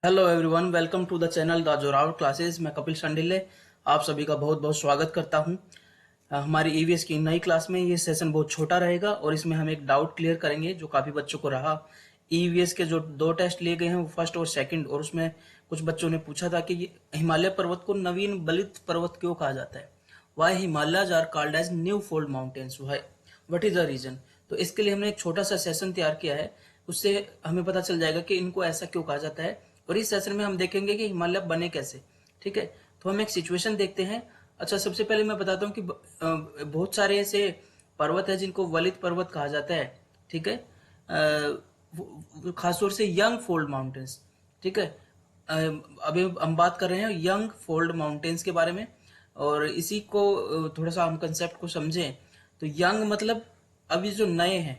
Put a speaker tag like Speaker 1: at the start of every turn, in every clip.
Speaker 1: Hello everyone, welcome to the channel the Zorawar classes. मैं कपिल शांडिल्य आप सभी का बहुत बहुत स्वागत करता हूं। हमारी ईवीएस की नई क्लास में ये सेशन बहुत छोटा रहेगा और इसमें हम एक डाउट क्लियर करेंगे जो काफी बच्चों को रहा। ईवीएस के जो दो टेस्ट लिए गए हैं वो फर्स्ट और सेकंड, और उसमें कुछ बच्चों ने पूछा था कि हिमालय पर्वत को नवीन बलित पर्वत क्यों कहा जाता है। Why Himalayas are called as new fold mountains, what is the reason. तो इसके लिए हमने एक छोटा सा सेशन तैयार किया है, उससे हमें पता चल जाएगा कि इनको ऐसा क्यों कहा जाता है। और इस सेशन में हम देखेंगे कि हिमालय बने कैसे। ठीक है, तो हम एक सिचुएशन देखते हैं। अच्छा, सबसे पहले मैं बताता हूँ कि बहुत सारे ऐसे पर्वत है जिनको वलित पर्वत कहा जाता है। ठीक है, खासतौर से यंग फोल्ड माउंटेन्स। ठीक है, अभी हम बात कर रहे हैं यंग फोल्ड माउंटेन्स के बारे में, और इसी को थोड़ा सा हम कंसेप्ट को समझें तो यंग मतलब अभी जो नए हैं।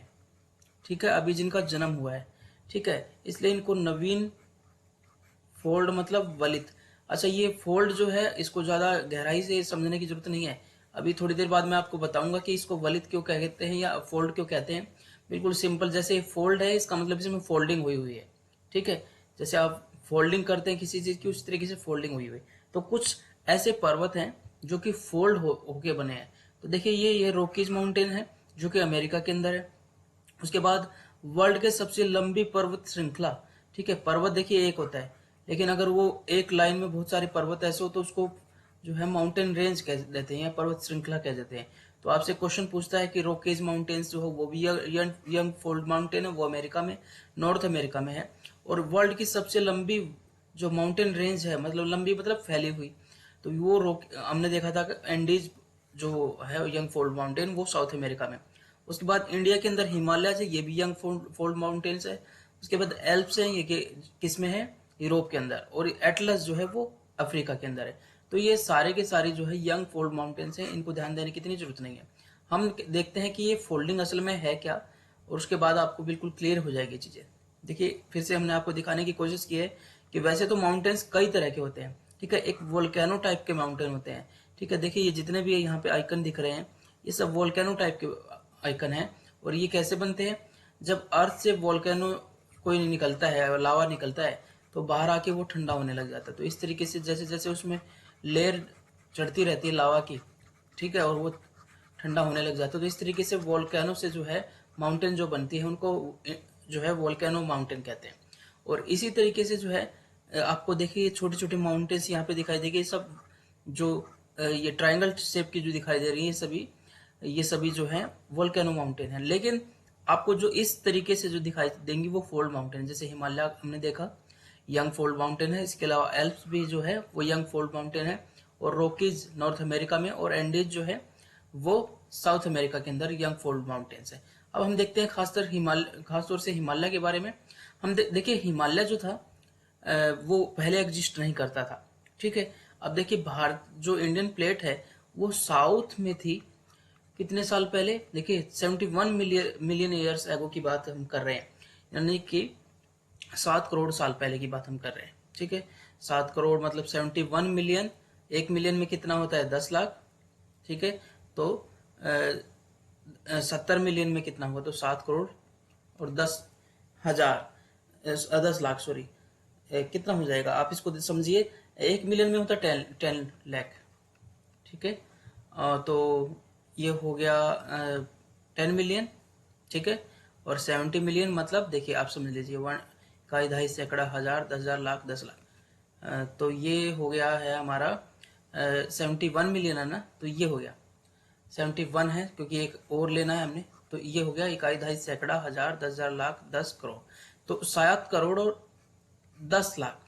Speaker 1: ठीक है, अभी जिनका जन्म हुआ है। ठीक है, इसलिए इनको नवीन फोल्ड मतलब वलित। अच्छा, ये फोल्ड जो है इसको ज्यादा गहराई से समझने की जरूरत नहीं है। अभी थोड़ी देर बाद मैं आपको बताऊंगा कि इसको वलित क्यों कहते हैं या फोल्ड क्यों कहते हैं। बिल्कुल सिंपल, जैसे फोल्ड है इसका मतलब इसमें फोल्डिंग हुई हुई है। ठीक है, जैसे आप फोल्डिंग करते हैं किसी चीज की, उस तरीके से फोल्डिंग हुई हुई। तो कुछ ऐसे पर्वत हैं जो कि फोल्ड होके बने हैं। तो देखिए, ये रॉकीज माउंटेन है जो कि अमेरिका के अंदर है। उसके बाद वर्ल्ड के सबसे लंबी पर्वत श्रृंखला। ठीक है, पर्वत देखिए एक होता है, लेकिन अगर वो एक लाइन में बहुत सारे पर्वत ऐसे हो तो उसको जो है माउंटेन रेंज कह देते हैं या पर्वत श्रृंखला कह देते हैं। तो आपसे क्वेश्चन पूछता है कि रॉकीज माउंटेन्स जो है वो भी यंग फोल्ड माउंटेन है, वो अमेरिका में, नॉर्थ अमेरिका में है। और वर्ल्ड की सबसे लंबी जो माउंटेन रेंज है, मतलब लंबी मतलब फैली हुई, तो वो हमने देखा था कि एंडीज जो है यंग फोल्ड माउंटेन, वो साउथ अमेरिका में। उसके बाद इंडिया के अंदर हिमालय है, ये भी यंग फोल्ड माउंटेन्स है। उसके बाद एल्प्स है, ये किस में है, यूरोप के अंदर। और एटलस जो है वो अफ्रीका के अंदर है। तो ये सारे के सारे जो है यंग फोल्ड माउंटेन्स हैं, इनको ध्यान देने की इतनी जरूरत नहीं है। हम देखते हैं कि ये फोल्डिंग असल में है क्या, और उसके बाद आपको बिल्कुल क्लियर हो जाएगी चीजें। देखिए, फिर से हमने आपको दिखाने की कोशिश की है कि वैसे तो माउंटेन्स कई तरह के होते हैं। ठीक है, एक वोल्केनो टाइप के माउंटेन होते हैं। ठीक है, देखिए ये जितने भी यहाँ पे आइकन दिख रहे हैं, ये सब वोल्केनो टाइप के आइकन है। और ये कैसे बनते हैं, जब अर्थ से वोल्केनो कोई निकलता है, लावा निकलता है, तो बाहर आके वो ठंडा होने लग जाता है। तो इस तरीके से जैसे जैसे उसमें लेयर चढ़ती रहती है लावा की, ठीक है, और वो ठंडा होने लग जाता है, तो इस तरीके से वोल्केनो से जो है माउंटेन जो बनती है उनको जो है वोल्केनो माउंटेन कहते हैं। और इसी तरीके से जो है आपको देखिए छोटे छोटे माउंटेन्स यहाँ पे दिखाई देंगे। सब जो ये ट्रायंगल शेप की जो दिखाई दे रही है, ये सभी जो है वोल्केनो माउंटेन है। लेकिन आपको जो इस तरीके से जो दिखाई देंगी वो फोल्ड माउंटेन, जैसे हिमालय हमने देखा यंग फोल्ड माउंटेन है, इसके अलावा एल्प्स भी जो है वो यंग फोल्ड माउंटेन है, और रॉकीज नॉर्थ अमेरिका में, और एंडीज जो है वो साउथ अमेरिका के अंदर यंग फोल्ड माउंटेन्स है। अब हम देखते हैं खासतौर से हिमालय के बारे में। हम देखिए हिमालय जो था वो पहले एग्जिस्ट नहीं करता था। ठीक है, अब देखिए भारत जो इंडियन प्लेट है वो साउथ में थी कितने साल पहले, देखिए 71 मिलियन ईयर्स एगो की बात हम कर रहे हैं, यानी कि 7 करोड़ साल पहले की बात हम कर रहे हैं। ठीक है, 7 करोड़ मतलब 71 मिलियन। 1 मिलियन में कितना होता है, 10 लाख। ठीक है, तो 70 मिलियन में कितना हुआ, तो 7 करोड़ और 10 हजार, 10 लाख, सॉरी, कितना हो जाएगा आप इसको समझिए। 1 मिलियन में होता है 10 लाख। ठीक है, तो ये हो गया 10 मिलियन। ठीक है, और 70 मिलियन मतलब देखिए आप समझ लीजिए, वन इकाई दहाई सैकड़ा हजार 10 हजार लाख 10 लाख। तो ये हो गया है हमारा 71 मिलियन है ना, तो ये हो गया 71 है, क्योंकि एक और लेना है हमने। तो ये हो गया इकाई दहाई सैकड़ा हजार 10 हजार लाख 10 करोड़। तो 7 करोड़ और 10 लाख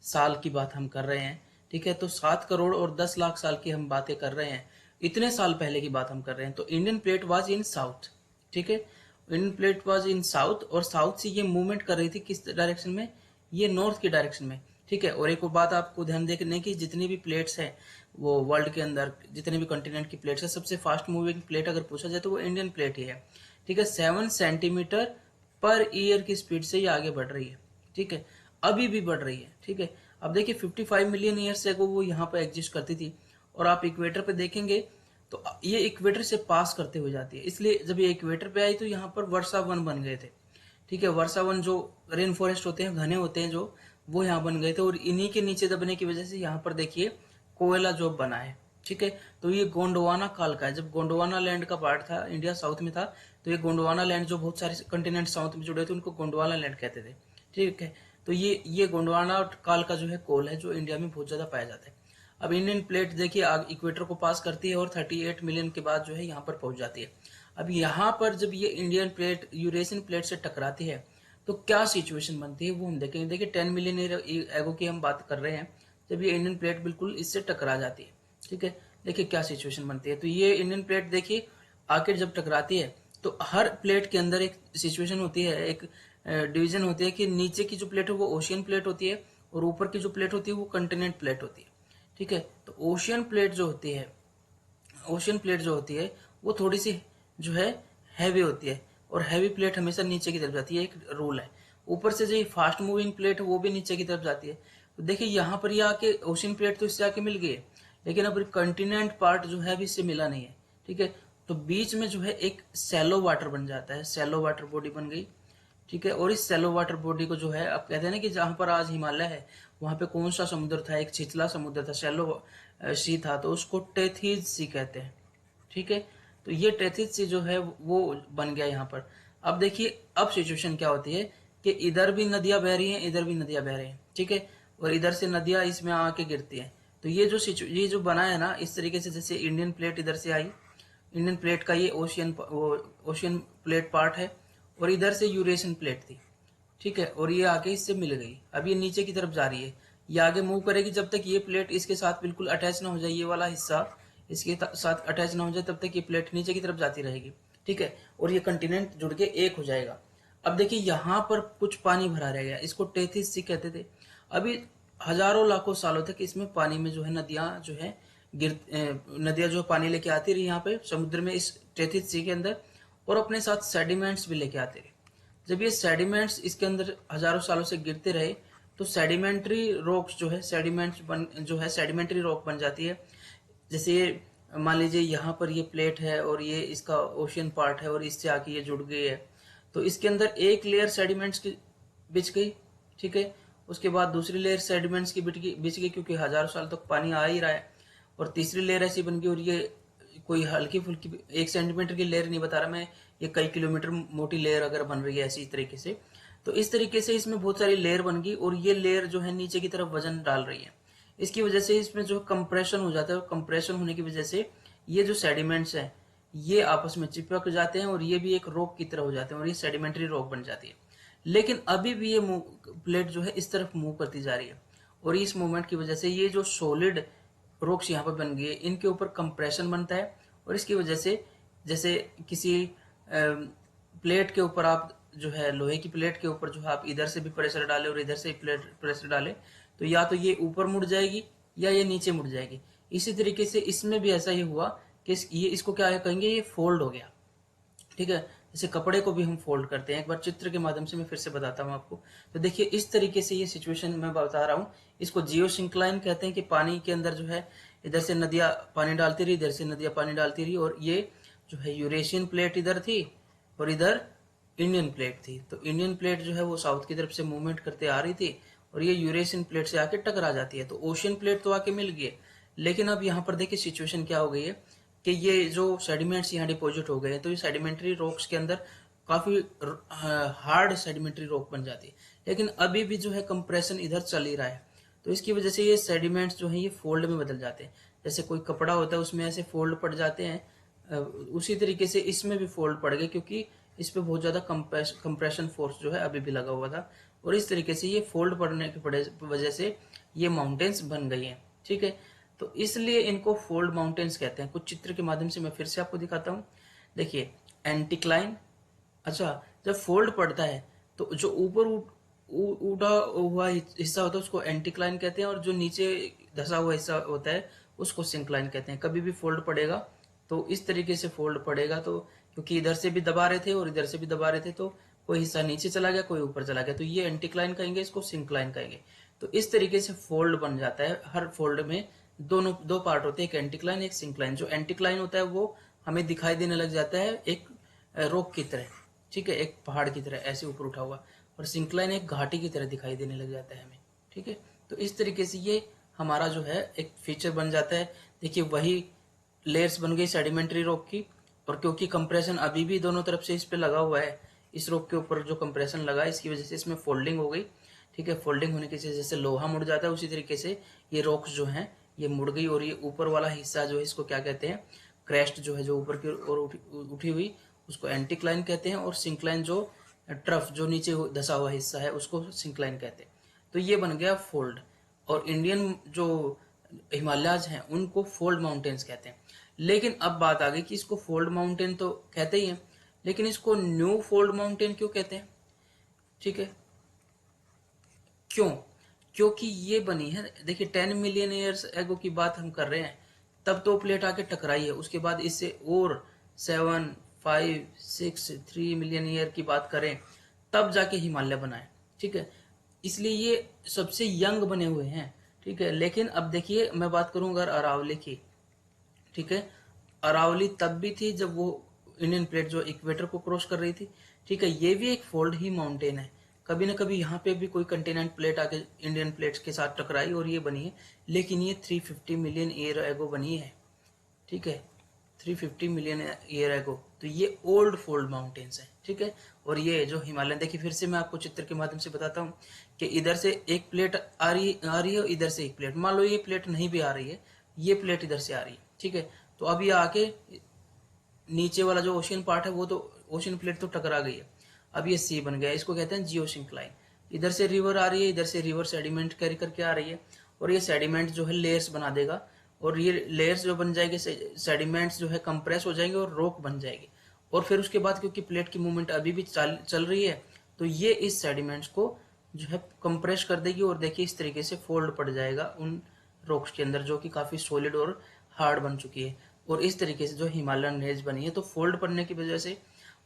Speaker 1: साल की बात हम कर रहे हैं। ठीक है, तो 7 करोड़ और 10 लाख साल की हम बातें कर रहे हैं, इतने साल पहले की बात हम कर रहे हैं। तो Indian plate was in south. ठीक है, Indian plate was in south, और साउथ से ये मूवमेंट कर रही थी किस डायरेक्शन में, ये नॉर्थ की डायरेक्शन में। ठीक है, और एक और बात आपको ध्यान देने की, जितनी भी प्लेट्स हैं वो वर्ल्ड के अंदर, जितने भी कॉन्टिनेंट की प्लेट्स है, सबसे फास्ट मूविंग प्लेट अगर पूछा जाए तो वो इंडियन प्लेट ही है। ठीक है, 7 सेंटीमीटर पर ईयर की स्पीड से ये आगे बढ़ रही है। ठीक है, अभी भी बढ़ रही है। ठीक है, अब देखिए 55 मिलियन ईयर से वो यहाँ पर एग्जिस्ट करती थी, और आप इक्वेटर पे देखेंगे तो ये इक्वेटर से पास करते हुए जाती है। इसलिए जब ये इक्वेटर पे आई तो यहाँ पर वर्षा वन बन गए थे। ठीक है, वर्षा वन जो रेन फॉरेस्ट होते हैं, घने होते हैं जो, वो यहाँ बन गए थे, और इन्हीं के नीचे दबने की वजह से यहाँ पर देखिए कोयला जो बना है। ठीक है, तो ये गोंडवाना काल का है। जब गोंडवाना लैंड का पार्ट था, इंडिया साउथ में था, तो ये गोंडवाना लैंड जो बहुत सारे कंटिनेंट साउथ में जुड़े थे उनको गोंडवाना लैंड कहते थे। ठीक है, तो ये गोंडवाना काल का जो है कोल है जो इंडिया में बहुत ज्यादा पाया जाता है। अब इंडियन प्लेट देखिए इक्वेटर को पास करती है और 38 मिलियन के बाद जो है यहाँ पर पहुंच जाती है। अब यहाँ पर जब ये इंडियन प्लेट यूरेशियन प्लेट से टकराती है तो क्या सिचुएशन बनती है वो हम देखेंगे। देखिए 10 मिलियन एगो की हम बात कर रहे हैं, जब ये इंडियन प्लेट बिल्कुल इससे टकरा जाती है। ठीक है, देखिए क्या सिचुएशन बनती है। तो ये इंडियन प्लेट देखिए आखिर जब टकराती है तो हर प्लेट के अंदर एक सिचुएशन होती है, एक डिवीजन होती है कि नीचे की जो प्लेट है वो ओशियन प्लेट होती है और ऊपर की जो प्लेट होती है वो कंटिनेंट प्लेट होती है। ठीक है, तो ओशियन प्लेट जो होती है, ओशियन प्लेट जो होती है वो थोड़ी सी जो है हैवी होती है, और हैवी प्लेट हमेशा नीचे की तरफ जाती है, एक रूल है। ऊपर से जो फास्ट मूविंग प्लेट है वो भी नीचे की तरफ जाती है। तो देखिए यहाँ पर ये आके ओशियन प्लेट तो इससे आके मिल गई है, लेकिन अब कंटिनेंट पार्ट जो है अभी इससे मिला नहीं है। ठीक है, तो बीच में जो है एक सैलो वाटर बन जाता है, सैलो वाटर बॉडी बन गई। ठीक है, और इस सैलो वाटर बॉडी को जो है अब कहते हैं ना कि जहां पर आज हिमालय है वहां पे कौन सा समुद्र था, एक छिछला समुद्र था, सैलो सी था, तो उसको टेथीज सी कहते हैं। ठीक है, तो ये टेथीज सी जो है वो बन गया यहाँ पर। अब देखिए अब सिचुएशन क्या होती है कि इधर भी नदियां बह रही हैं, इधर भी नदियां बह रही हैं। ठीक है, और इधर से नदियां इसमें आके गिरती हैं। तो ये जो बना है ना इस तरीके से, जैसे इंडियन प्लेट इधर से आई, इंडियन प्लेट का ये ओशियन प्लेट पार्ट है, और इधर से यूरेशियन प्लेट थी। ठीक है, और ये आगे इससे मिल गई, अब ये नीचे की तरफ जा रही है, ये आगे मूव करेगी जब तक ये प्लेट इसके साथ बिल्कुल अटैच ना हो जाए, ये वाला हिस्सा इसके साथ अटैच ना हो जाए तब तक ये प्लेट नीचे की तरफ जाती रहेगी। ठीक है, और ये कंटिनेंट जुड़ के एक हो जाएगा। अब देखिए यहाँ पर कुछ पानी भरा रह गया, इसको टेथिस सी कहते थे। अभी हजारों लाखों सालों तक इसमें पानी में जो है नदियां जो है नदियां जो पानी लेके आती रही यहाँ पे समुद्र में, इस टेथिस सी के अंदर, और अपने साथ सेडिमेंट्स भी लेके आते रहे। जब ये सेडिमेंट्स इसके अंदर हजारों सालों से गिरते रहे तो सेडिमेंट्री रॉक्स जो है सेडिमेंट्री रॉक बन जाती है। जैसे ये मान लीजिए यहाँ पर ये प्लेट है और ये इसका ओशियन पार्ट है और इससे आके ये जुड़ गई है, तो इसके अंदर एक लेयर सेडिमेंट्स की बिछ गई। ठीक है, उसके बाद दूसरी लेयर सेडिमेंट्स की बिछ गई क्योंकि हजारों साल तक पानी आ ही रहा है, और तीसरी लेयर ऐसी बन गई, और ये कोई हल्की फुल्की 1 सेंटीमीटर की लेयर नहीं बता रहा मैं, ये कई किलोमीटर मोटी लेयर अगर बन रही है ऐसी तरीके से, तो इस तरीके से इसमें बहुत सारी लेयर बन गई, और ये लेयर जो है नीचे की तरफ वजन डाल रही है। इसकी वजह से इसमें जो कंप्रेशन हो जाता है, और कंप्रेशन होने की वजह से ये जो सेडिमेंट्स हैं ये आपस में चिपक जाते हैं और ये भी एक रॉक की तरह हो जाते हैं, और ये सेडिमेंट्री रॉक बन जाती है। लेकिन अभी भी ये प्लेट जो है इस तरफ मूव करती जा रही है, और इस मूवमेंट की वजह से ये जो सॉलिड रॉक्स यहाँ पर बन गई है इनके ऊपर कंप्रेशन बनता है, और इसकी वजह से जैसे किसी प्लेट के ऊपर आप जो है लोहे की प्लेट के ऊपर जो है आप इधर से भी प्रेशर डाले और इधर से प्लेट प्रेशर डाले तो या तो ये ऊपर मुड़ जाएगी या ये नीचे मुड़ जाएगी। इसी तरीके से इसमें भी ऐसा ही हुआ कि ये इसको क्या कहेंगे, ये फोल्ड हो गया। ठीक है, जैसे कपड़े को भी हम फोल्ड करते हैं, एक बार चित्र के माध्यम से मैं फिर से बताता हूँ आपको। तो देखिए इस तरीके से ये सिचुएशन मैं बता रहा हूँ, इसको जियो सिंक्लाइन कहते हैं कि पानी के अंदर जो है इधर से नदियां पानी डालती रही, इधर से नदियां पानी डालती रही, और ये जो है यूरेशियन प्लेट इधर थी और इधर इंडियन प्लेट थी। तो इंडियन प्लेट जो है वो साउथ की तरफ से मूवमेंट करते आ रही थी और ये यूरेशियन प्लेट से आके टकरा जाती है। तो ओशियन प्लेट तो आके मिल गई है, लेकिन अब यहाँ पर देखिए सिचुएशन क्या हो गई है कि ये जो सेडिमेंट्स यहाँ डिपोजिट हो गए हैं, तो ये सेडिमेंट्री रॉक्स के अंदर काफी हार्ड सेडिमेंट्री रॉक बन जाती है, लेकिन अभी भी जो है कंप्रेशन इधर चल ही रहा है। तो इसकी वजह से ये सेडिमेंट्स जो है ये फोल्ड में बदल जाते हैं। जैसे कोई कपड़ा होता है उसमें ऐसे फोल्ड पड़ जाते हैं, उसी तरीके से इसमें भी फोल्ड पड़ गए क्योंकि इस पे बहुत ज्यादा कंप्रेशन फोर्स जो है अभी भी लगा हुआ था, और इस तरीके से ये फोल्ड पड़ने की वजह से ये माउंटेन्स बन गई हैं। ठीक है, तो इसलिए इनको फोल्ड माउंटेन्स कहते हैं। कुछ चित्र के माध्यम से मैं फिर से आपको दिखाता हूँ। देखिए एंटीक्लाइन, अच्छा जब फोल्ड पड़ता है तो जो ऊपर उठा हुआ हिस्सा होता है उसको एंटीक्लाइन कहते हैं, और जो नीचे धसा हुआ हिस्सा होता है उसको सिंक्लाइन कहते हैं। कभी भी फोल्ड पड़ेगा तो इस तरीके से फोल्ड पड़ेगा, तो क्योंकि इधर से भी दबा रहे थे और इधर से भी दबा रहे थे तो कोई हिस्सा नीचे चला गया कोई ऊपर चला गया, तो ये एंटीक्लाइन कहेंगे, इसको सिंक्लाइन कहेंगे। तो इस तरीके से फोल्ड बन जाता है। हर फोल्ड में दो पार्ट होते हैं, एक एंटीक्लाइन एक सिंक्लाइन। जो एंटीक्लाइन होता है वो हमें दिखाई देने लग जाता है एक रॉक की तरह, ठीक है, एक पहाड़ की तरह ऐसे ऊपर उठा हुआ, और सिंक्लाइन एक घाटी की तरह दिखाई देने लग जाता है हमें। ठीक है। तो इस तरीके से ये हमारा जो है एक फीचर बन जाता है। देखिए वही लेयर्स बन गई सेडिमेंट्री रॉक की, और क्योंकि कंप्रेशन अभी भी दोनों तरफ से इस पे लगा हुआ है, इस रॉक के ऊपर जो कंप्रेशन लगा है इसकी वजह से इसमें फोल्डिंग हो गई। ठीक है, फोल्डिंग होने की वजह से जैसे लोहा मुड़ जाता है उसी तरीके से ये रॉक्स जो हैं ये मुड़ गई, और ये ऊपर वाला हिस्सा जो है इसको क्या कहते हैं, क्रेस्ट जो है जो ऊपर की ओर उठी हुई उसको एंटीक्लाइन कहते हैं, और सिंक्लाइन जो ट्रफ जो नीचे धसा हुआ हिस्सा है उसको सिंक्लाइन कहते हैं। तो ये बन गया फोल्ड। और इंडियन जो हिमालयाज हैं उनको फोल्ड माउंटेन्स कहते हैं। लेकिन अब बात आ गई कि इसको फोल्ड माउंटेन तो कहते ही हैं, लेकिन इसको न्यू फोल्ड माउंटेन क्यों कहते हैं? ठीक है, क्यों? क्योंकि ये बनी है, देखिए 10 मिलियन ईयर्स एगो की बात हम कर रहे हैं, तब तो प्लेट आके टकराई है, उसके बाद इससे और 7, 5, 6, 3 मिलियन ईयर की बात करें तब जाके हिमालय बना है। ठीक है, इसलिए ये सबसे यंग बने हुए हैं। ठीक है, लेकिन अब देखिए मैं बात करूं अगर अरावली की, ठीक है, अरावली तब भी थी जब वो इंडियन प्लेट जो इक्वेटर को क्रॉस कर रही थी। ठीक है, ये भी एक फोल्ड ही माउंटेन है, कभी ना कभी यहाँ पे भी कोई कंटिनेंट प्लेट आके इंडियन प्लेट्स के साथ टकराई और ये बनी है, लेकिन ये 350 मिलियन ईयर एगो बनी है। ठीक है, 350 मिलियन ईयर एगो, तो ये ओल्ड फोल्ड माउंटेन्स है। ठीक है, और ये जो हिमालय, देखिए फिर से मैं आपको चित्र के माध्यम से बताता हूँ कि इधर से एक प्लेट आ रही है, इधर से एक प्लेट, मान लो ये प्लेट नहीं भी आ रही है, ये प्लेट इधर से आ रही है। ठीक है, तो अब ये आके नीचे वाला जो ओशियन पार्ट है वो तो ओशियन प्लेट तो टकरा गई है, अब ये सी बन गया, इसको कहते हैं जियोसिंक्लाइन। इधर से रिवर आ रही है, इधर से रिवर सेडिमेंट कैरी करके आ रही है, और ये सेडिमेंट जो है लेयर्स बना देगा, और ये लेयर्स जो बन जाएगी सेडिमेंट्स जो है कंप्रेस हो जाएंगे और रॉक बन जाएगी, और फिर उसके बाद क्योंकि प्लेट की मूवमेंट अभी भी चल रही है तो ये इस सेडिमेंट्स को जो है कंप्रेस कर देगी, और देखिए इस तरीके से फोल्ड पड़ जाएगा उन रॉक्स के अंदर जो कि काफी सॉलिड और हार्ड बन चुकी है। और इस तरीके से जो हिमालयन रेंज बनी है, तो फोल्ड पड़ने की वजह से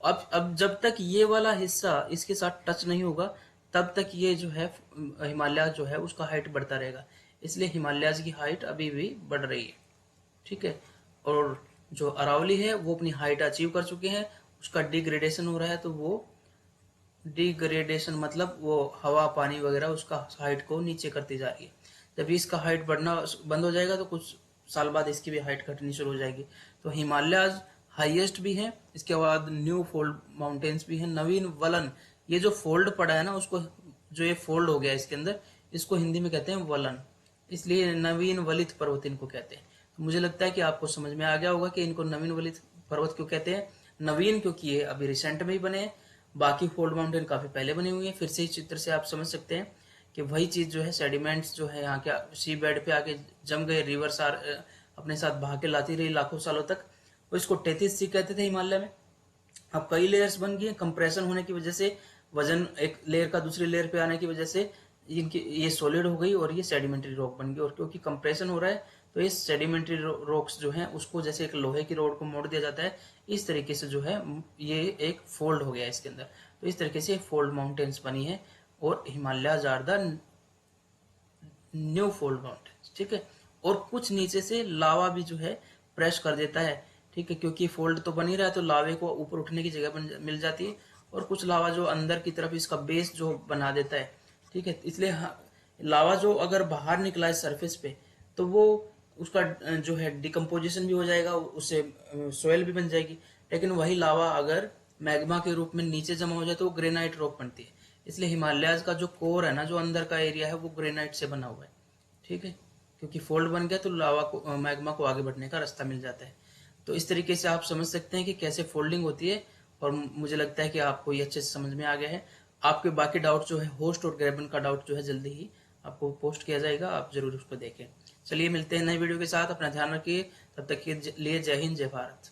Speaker 1: अब जब तक ये वाला हिस्सा इसके साथ टच नहीं होगा तब तक ये जो है हिमालय जो है उसका हाइट बढ़ता रहेगा, इसलिए हिमालयाज की हाइट अभी भी बढ़ रही है। ठीक है, और जो अरावली है वो अपनी हाइट अचीव कर चुके हैं, उसका डिग्रेडेशन हो रहा है, तो वो डिग्रेडेशन मतलब वो हवा पानी वगैरह उसका हाइट को नीचे करती जा रही है। जब इसका हाइट बढ़ना बंद हो जाएगा तो कुछ साल बाद इसकी भी हाइट घटनी शुरू हो जाएगी। तो हिमालयाज हाईएस्ट भी है, इसके बाद न्यू फोल्ड माउंटेन्स भी है, नवीन वलन, ये जो फोल्ड पड़ा है ना उसको, जो ये फोल्ड हो गया इसके अंदर, इसको हिंदी में कहते हैं वलन, इसलिए नवीन वलित पर्वत इनको कहते हैं। तो मुझे लगता है कि आपको समझ में आ गया होगा कि इनको नवीन वलित पर्वत क्यों कहते हैं। नवीन क्योंकि ये अभी रिसेंट में ही बने हैं, बाकी फोल्ड माउंटेन काफी पहले बनी हुई है। फिर से इस चित्र से आप समझ सकते हैं कि वही चीज जो है सेडिमेंट्स जो है यहाँ के सी बेड पे आके जम गए, रिवर्स अपने साथ बहा के लाती रही लाखों सालों तक, वो इसको टेथिस सी कहते थे हिमालय में। अब कई लेयर्स बन गई, कंप्रेशन होने की वजह से वजन एक लेयर का दूसरी लेयर पे आने की वजह से इनकी ये सॉलिड हो गई और ये सेडिमेंट्री रॉक बन गई। और क्योंकि कंप्रेशन हो रहा है तो ये सेडिमेंट्री रॉक्स जो हैं उसको जैसे एक लोहे की रोड को मोड़ दिया जाता है, इस तरीके से जो है ये एक फोल्ड हो गया इसके अंदर। तो इस तरीके से फोल्ड माउंटेन्स बनी है, और Himalayas are the new fold mountains. ठीक है, और कुछ नीचे से लावा भी जो है प्रेस कर देता है। ठीक है, क्योंकि फोल्ड तो बन ही रहा है तो लावे को ऊपर उठने की जगह मिल जाती है, और कुछ लावा जो अंदर की तरफ इसका बेस जो बना देता है। ठीक है, इसलिए लावा जो अगर बाहर निकला है सरफेस पे तो वो उसका जो है डिकम्पोजिशन भी हो जाएगा, उससे सोयल भी बन जाएगी। लेकिन वही लावा अगर मैग्मा के रूप में नीचे जमा हो जाए तो वो ग्रेनाइट रॉक बनती है। इसलिए हिमालयाज का जो कोर है ना, जो अंदर का एरिया है वो ग्रेनाइट से बना हुआ है। ठीक है, क्योंकि फोल्ड बन गया तो लावा को मैग्मा को आगे बढ़ने का रास्ता मिल जाता है। तो इस तरीके से आप समझ सकते हैं कि कैसे फोल्डिंग होती है, और मुझे लगता है कि आपको ये अच्छे से समझ में आ गया है। आपके बाकी डाउट जो है होस्ट और ग्रेबन का डाउट जो है जल्दी ही आपको पोस्ट किया जाएगा, आप जरूर उसको देखें। चलिए मिलते हैं नई वीडियो के साथ, अपना ध्यान रखिए, तब तक के लिए जय हिंद जय भारत।